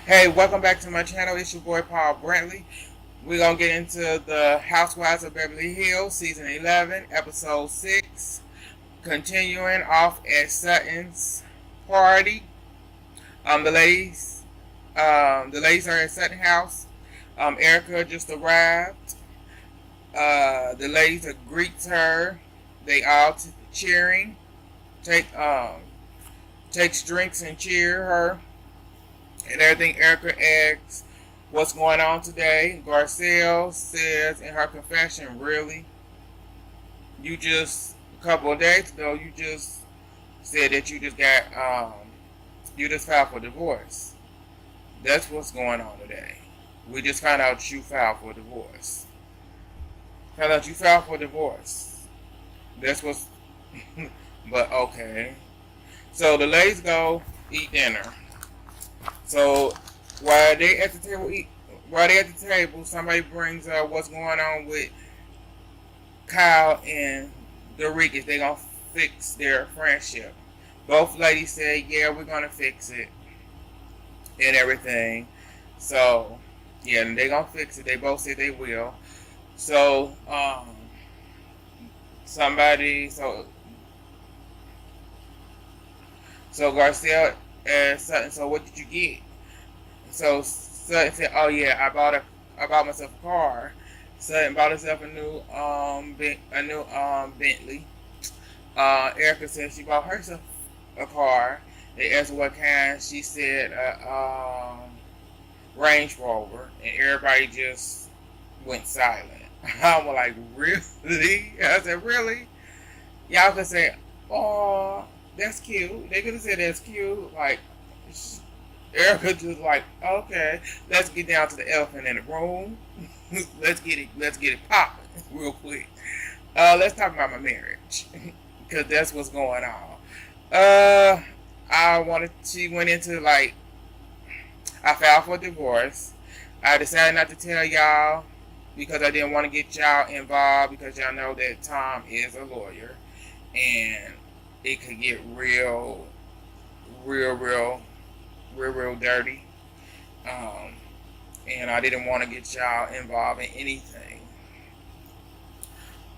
Hey, welcome back to my channel. It's your boy Paul Brantley. We're going to get into the Housewives of Beverly Hills, Season 11, Episode 6. Continuing off at Sutton's party. The ladies are at Sutton's house. Erica just arrived. The ladies greets her. They all cheering. Takes drinks and cheer her and everything. Erica asks what's going on today. Garcelle says in her confession, really? You just, a couple of days ago, you just said that you just filed for divorce. That's what's going on today. We just found out you filed for divorce. Found out you filed for divorce. That's what's, but okay. So the ladies go eat dinner. So while they at the table, somebody brings up what's going on with Kyle and the Ricans. They gonna fix their friendship. Both ladies say, yeah, we're gonna fix it and everything. So yeah, and they gonna fix it. They both say they will. So so Garcelle asked Sutton, so what did you get? So Sutton said, oh yeah, I bought myself a car. Sutton bought herself a new Bentley. Erica said she bought herself a car. They asked her what kind. She said Range Rover, and everybody just went silent. I was like, really? I said, really? Y'all could say, oh, that's cute. They could have said that's cute. Like, Erica just like, okay, let's get down to the elephant in the room. let's get it popping real quick. Let's talk about my marriage because that's what's going on. She went into like, I filed for divorce. I decided not to tell y'all because I didn't want to get y'all involved because y'all know that Tom is a lawyer and it could get real dirty. And I didn't want to get y'all involved in anything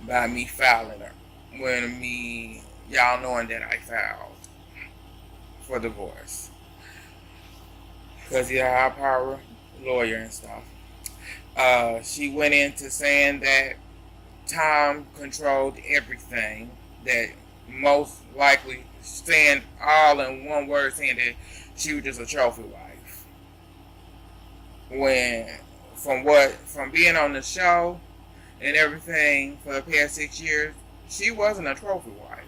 by me filing her y'all knowing that I filed for divorce because he's a high power lawyer and stuff. She went into saying that Tom controlled everything, that most likely saying all in one word, saying that she was just a trophy wife. From being on the show and everything for the past 6 years, she wasn't a trophy wife.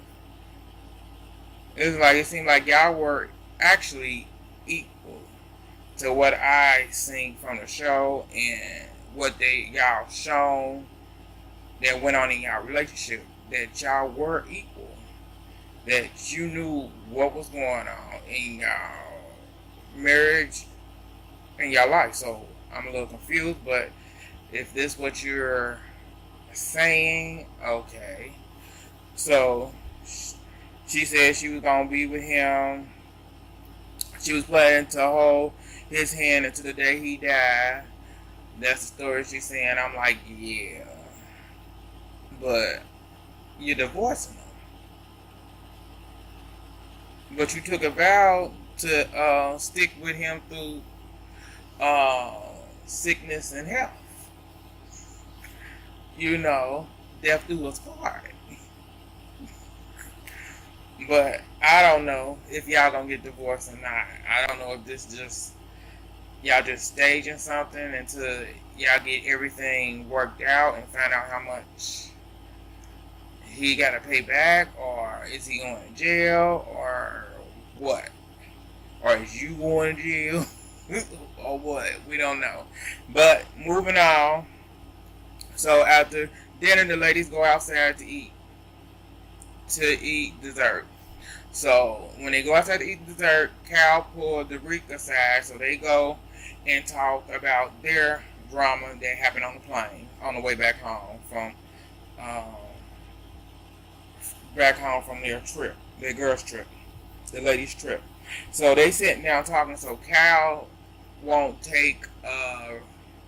It seemed like y'all were actually equal to what I seen from the show and what y'all shown that went on in y'all relationship, that y'all were equal, that you knew what was going on in y'all marriage and y'all life. So I'm a little confused, but if this is what you're saying, okay. So she said she was gonna be with him. She was planning to hold his hand until the day he died. That's the story she's saying. I'm like, yeah, but you're divorcing him. But you took a vow to stick with him through sickness and health. You know, death do us part. But I don't know if y'all gonna get divorced or not. I don't know if this just y'all just staging something until y'all get everything worked out and find out how much he gotta pay back, or is he going to jail, or what? Or is you going to jail? Or what? We don't know. But moving on. So after dinner, the ladies go outside to eat dessert. So when they go outside to eat dessert, Cal pulled the Rick aside, so they go and talk about their drama that happened on the plane on the way back home from their trip, their girls' trip, the ladies' trip. So they sitting down talking. So Cal won't take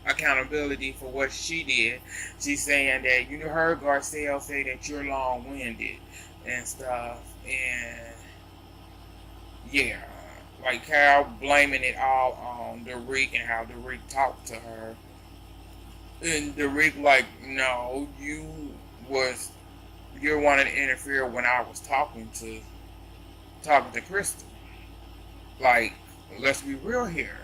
accountability for what she did. She's saying that you heard Garcelle say that you're long-winded and stuff, and yeah, like Carol blaming it all on Derek and how Derek talked to her, and Derek like, no, you're wanting to interfere when I was talking to Crystal. Like, let's be real here.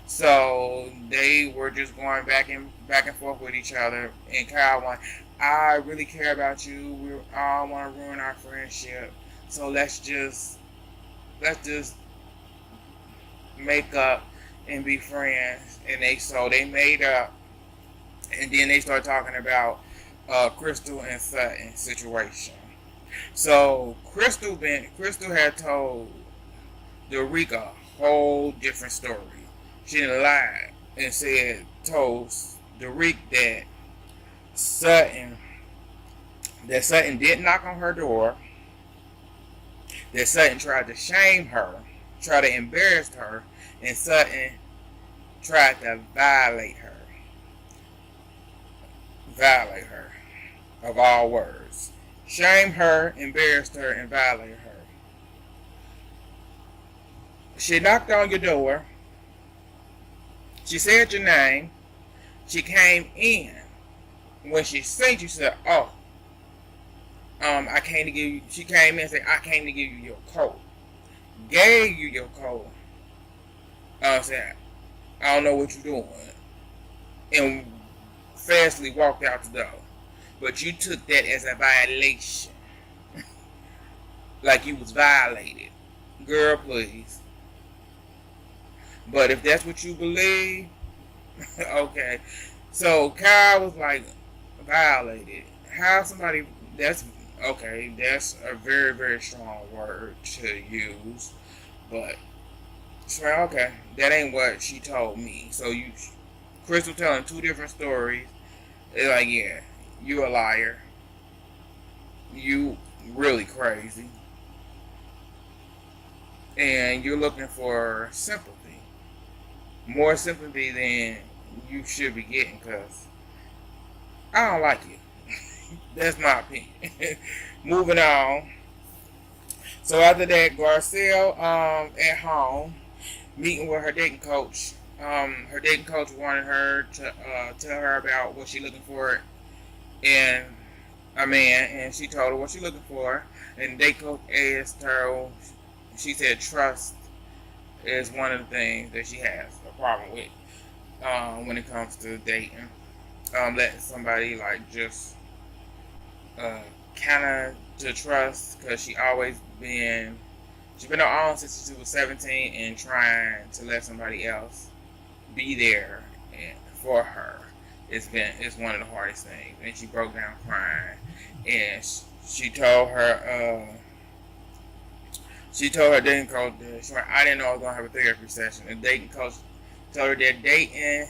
So they were just going back and forth with each other, and Kyle went, I really care about you. We all want to ruin our friendship. So let's just make up and be friends. And they made up, and then they started talking about Crystal and Sutton situation. So Crystal had told Derek a whole different story. She didn't lie and told Derek that Sutton did knock on her door, that Sutton tried to shame her, tried to embarrass her, and Sutton tried to violate her, of all words. Shame her, embarrassed her, and violate her. She knocked on your door. She said your name. She came in. When she said, you said, "Oh, I came to give you." She came in and said, "I came to give you your coat." Gave you your coat. Said, "I don't know what you're doing," and fastly walked out the door. But you took that as a violation, like you was violated. Girl, please. But if that's what you believe, okay. So Kyle was like, violated. How somebody, that's a very, very strong word to use. But it's like, okay, that ain't what she told me. So Crystal telling two different stories. It's like, yeah, you a liar. You really crazy. And you're looking for sympathy. More sympathy than you should be getting, because I don't like you. That's my opinion. Moving on. So after that, Garcelle at home, meeting with her dating coach. Her dating coach wanted her to tell her about what she's looking for in a man, and she told her what she's looking for. And the dating coach asked her, she said trust is one of the things that she has a problem with when it comes to dating. Letting somebody like just kind of to trust, because she's been her own since she was 17 and trying to let somebody else be there for her. It's one of the hardest things, and she broke down crying, and she told her dating coach that I didn't know I was gonna have a therapy session. The dating coach told her that dating,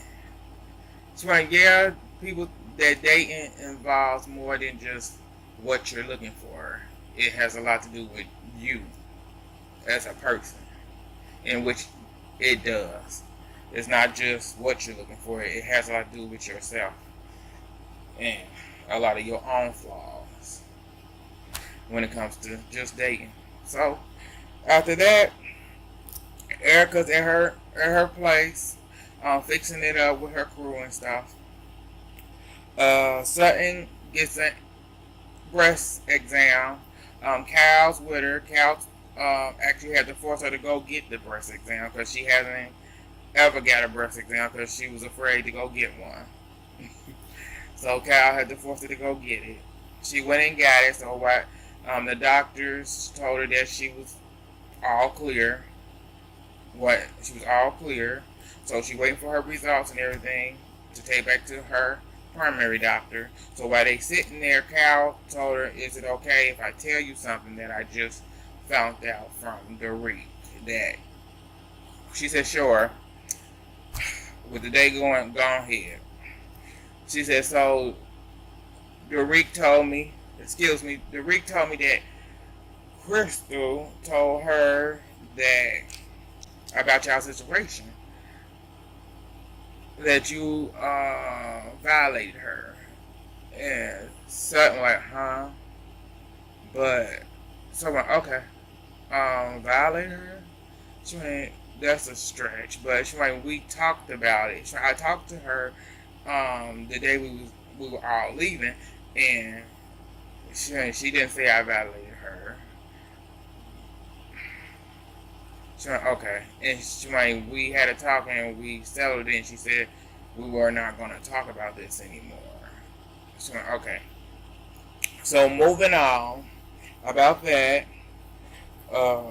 people that dating involves more than just what you're looking for. It has a lot to do with you as a person, in which it does. It's not just what you're looking for. It has a lot to do with yourself and a lot of your own flaws when it comes to just dating. So after that, Erica's at her place, fixing it up with her crew and stuff. Sutton gets a breast exam. Cal's with her. Cal actually had to force her to go get the breast exam, because she hasn't ever got a breast exam because she was afraid to go get one. So Cal had to force her to go get it. She went and got it. So the doctors told her that she was all clear. She was all clear. So she waiting for her results and everything to take back to her primary doctor. So while they sitting there, Cal told her, "Is it okay if I tell you something that I just found out from Derek?" That she said, "Sure." With the day gone ahead. She said, so Derek told me that Crystal told her that about y'all situation. that you violated her. And something like, huh? But someone, okay, violated her? She went, that's a stretch. But she went, we talked about it. So I talked to her the day we were all leaving, and she didn't say I violated her. She went, okay. And she went, we had a talk and we settled it, and she said we were not going to talk about this anymore. She went, okay. So moving on about that. Uh,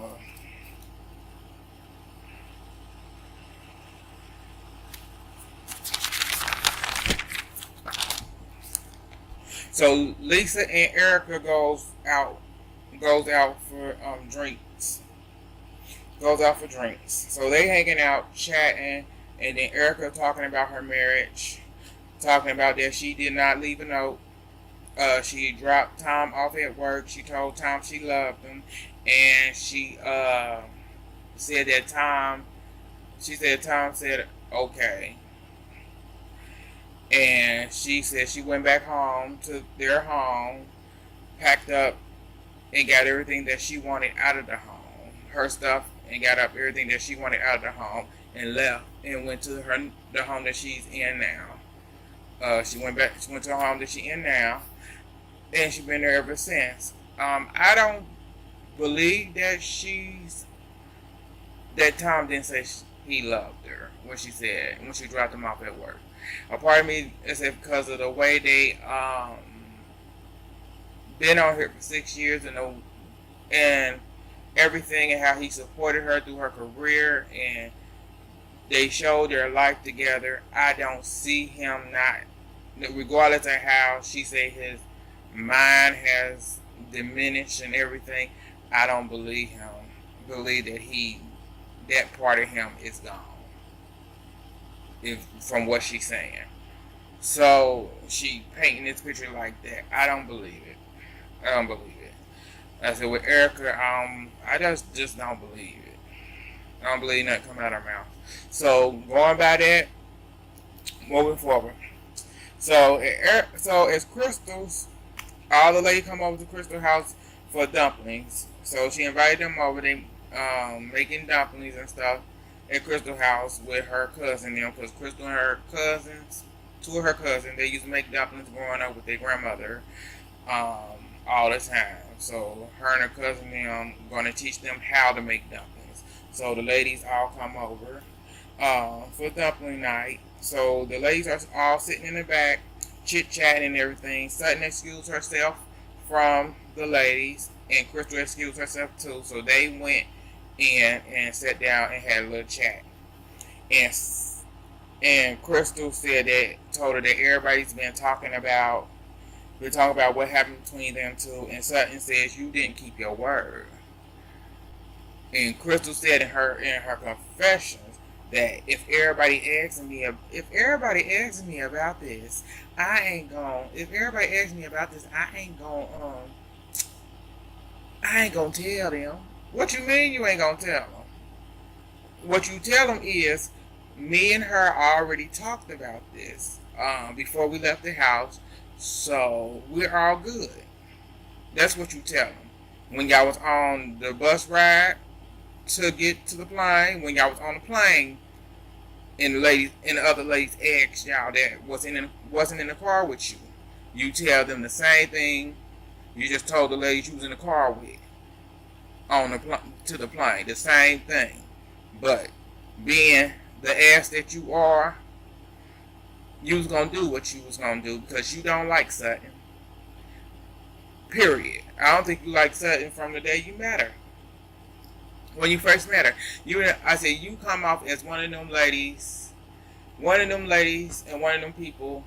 so Lisa and Erica goes out for drinks. Goes out for drinks. So they hanging out, chatting, and then Erica talking about her marriage, talking about that she did not leave a note. She dropped Tom off at work. She told Tom she loved him, and she said that Tom. She said Tom said okay, and she said she went back home to their home, packed up, and got everything that she wanted out of the home, her stuff, and got up everything that she wanted out of the home, and left and went to the home that she's in now. She went to the home that she's in now, and she's been there ever since. I don't believe that Tom didn't say he loved her when she dropped him off at work. A part of me is because of the way they been on here for 6 years, and everything, and how he supported her through her career, and they showed their life together. I don't see him not, regardless of how she say his mind has diminished and everything. I don't believe that part of him is gone. From what she's saying. So she painting this picture like that. I don't believe it. I said with Erica, I just don't believe it. I don't believe nothing coming out of her mouth. So going by that, moving forward. So as Crystal's, all the ladies come over to Crystal's house for dumplings. So she invited them over. They making dumplings and stuff at Crystal's house with her cousin them, because Crystal and her cousins, two of her cousins, they used to make dumplings growing up with their grandmother all the time. So her and her cousin them going to teach them how to make dumplings. So the ladies all come over for dumpling night. So the ladies are all sitting in the back, chit-chatting and everything. Sutton excused herself from the ladies, and Crystal excused herself too. So they went in and sat down and had a little chat. And Crystal told her that everybody's been talking about what happened between them two, and Sutton says you didn't keep your word. And Crystal said in her confessions that if everybody asks me about this, I ain't gonna tell them. What you mean you ain't gonna tell them? What you tell them is, me and her already talked about this before we left the house, so we're all good. That's what you tell them. When y'all was on the bus ride to get to the plane, when y'all was on the plane, and the other ladies asked y'all that wasn't in the car with you, you tell them the same thing you just told the ladies you was in the car with to the plane, the same thing. But being the ass that you are, you was gonna do what you was gonna do because you don't like Sutton. Period. I don't think you like Sutton from the day you met her. When you first met her, I said you come off as one of them ladies and one of them people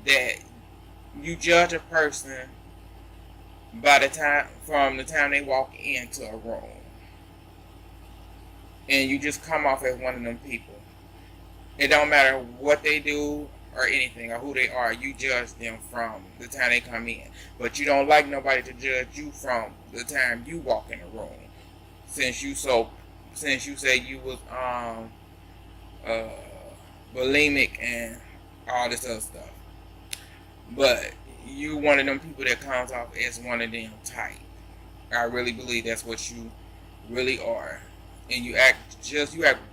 that you judge a person from the time they walk into a room, and you just come off as one of them people. It don't matter what they do or anything or who they are. You judge them from the time they come in, but you don't like nobody to judge you from the time you walk in the room. Since you say you was bulimic and all this other stuff. But you one of them people that comes off as one of them type. I really believe that's what you really are. And you act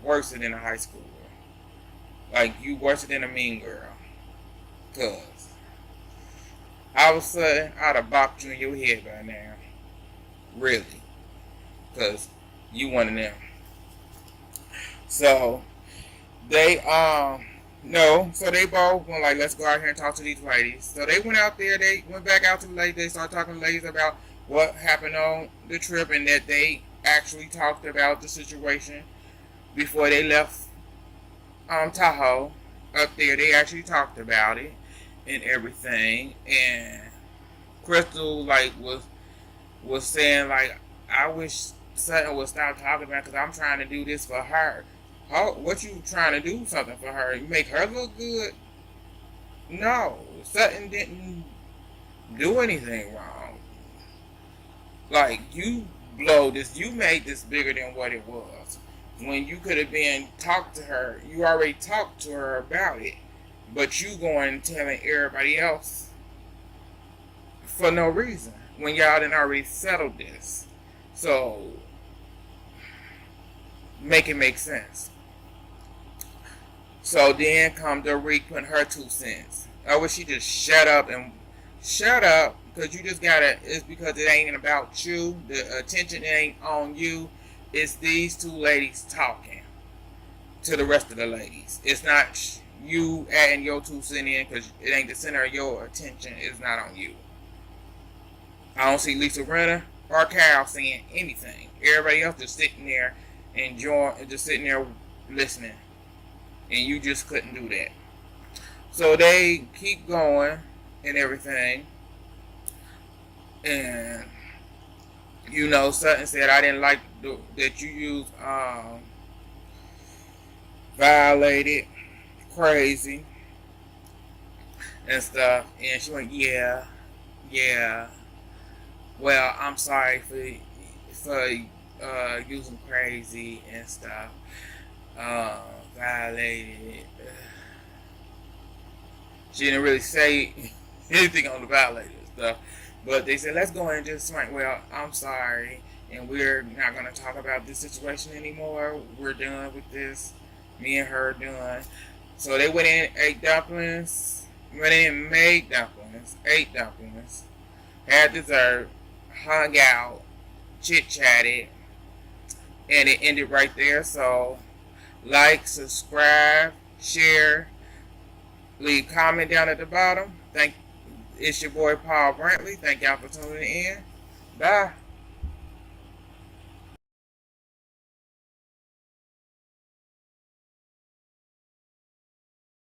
worse than a high schooler. Like you worse than a mean girl. Cause all of a sudden I'd have bopped you in your head by now. Really. Cause you one of them. So they no, so they both went like, let's go out here and talk to these ladies. So they went out there, they went back out to the ladies, they started talking to the ladies about what happened on the trip and that they actually talked about the situation before they left Tahoe. Up there they actually talked about it and everything, and Crystal like was saying like, I wish Sutton would stop talking about because I'm trying to do this for her. What you trying to do something for her? You make her look good? No, Sutton didn't do anything wrong. Like you made this bigger than what it was. When you could have been talked to her, you already talked to her about it, but you going and telling everybody else for no reason when y'all done already settled this. So make it make sense. So then come Dorit putting her 2 cents. I wish she just shut up because you just gotta. It's because it ain't about you. The attention ain't on you. It's these 2 ladies talking to the rest of the ladies. It's not you adding your 2 cents in because it ain't the center of your attention. It's not on you. I don't see Lisa Renner or Carol saying anything. Everybody else just sitting there enjoying, just sitting there listening. And you just couldn't do that. So they keep going and everything. And, you know, Sutton said, I didn't like that you used violated, crazy, and stuff. And she went, yeah. Well, I'm sorry for using crazy and stuff. Violated. She didn't really say anything on the violated stuff, but they said, let's go and just smack. Well, I'm sorry, and we're not going to talk about this situation anymore. We're done with this. Me and her done. So they went in, ate dumplings, went in and made dumplings, ate dumplings, had dessert, hung out, chit-chatted, and it ended right there. So like, subscribe, share, leave comment down at the bottom. It's your boy Paul Brantley. Thank y'all for tuning in. Bye.